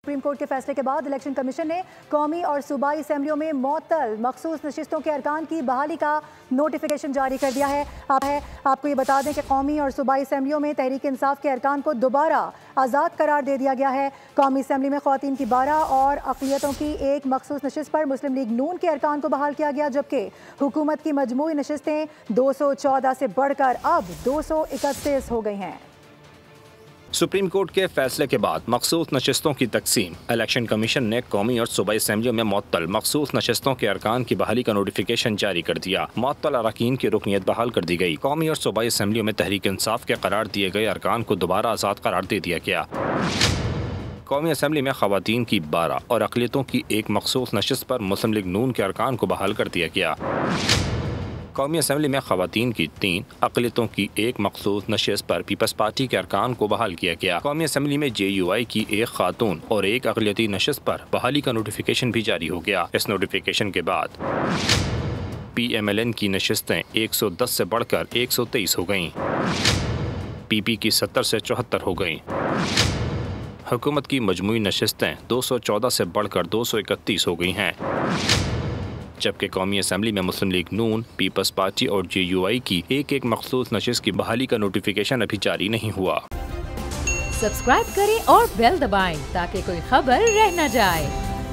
Supreme court के फैसले के बाद इलेक्शन कमीशन ने कौमी और सूबाई असम्बलियों में मुअत्तल मखसूस नशिस्तों के अरकान की बहाली का नोटिफिकेशन जारी कर दिया है। आपको ये बता दें कि कौमी और सूबाई असम्बलियों में तहरीक इंसाफ के अरकान को दोबारा आज़ाद करार दे दिया गया है। कौमी असम्बली में ख़वातीन की 12 और अक़लियतों की एक मखसूस नशिस्त पर मुस्लिम लीग नून के अरकान को बहाल किया गया, जबकि हुकूमत की मजमूई नशिस्तें 214 से बढ़कर अब 231 हो गई हैं। सुप्रीम कोर्ट के फैसले के बाद मखसूस नशिस्तों की तकसीम। इलेक्शन कमीशन ने कौमी और सूबाई असम्बलियों में मुअत्तल मखसूस नशिस्तों के अरकान की बहाली का नोटिफिकेशन जारी कर दिया। मुअत्तल अरकान की रुकनियत बहाल कर दी गई। कौमी और सूबाई असम्बलियों में तहरीक इंसाफ के करार दिए गए अरकान को दोबारा आज़ाद करार दे दिया गया। कौमी असम्बली में ख़वातीन की 12 और अक़लियतों की एक मखसूस नशिस्त पर मुस्लिम लीग नून के अरकान को बहाल कर दिया गया। कौमी असम्बली में ख़वातीन की 3, अक़लियतों की एक मखसूस नशिस्त पर पीपल्स पार्टी के अरकान को बहाल किया गया। कौमी असम्बली में JUI की एक खातून और एक अक़लियती नशिस्त पर बहाली का नोटिफिकेशन भी जारी हो गया। इस नोटिफिकेशन के बाद PMLN की नशिस्तें 110 से बढ़कर 123 हो गईं। PP की 70 से 74 हो गईं। हुकूमत की मजमूई नशिस्तें 214 से बढ़कर 231 हो गई हैं, जबकि कौमी असम्बली में मुस्लिम लीग नून, पीपल्स पार्टी और JUI की एक मखसूस नशिस्त की बहाली का नोटिफिकेशन अभी जारी नहीं हुआ। सब्सक्राइब करें और बेल दबाएं ताकि कोई खबर रह न जाए।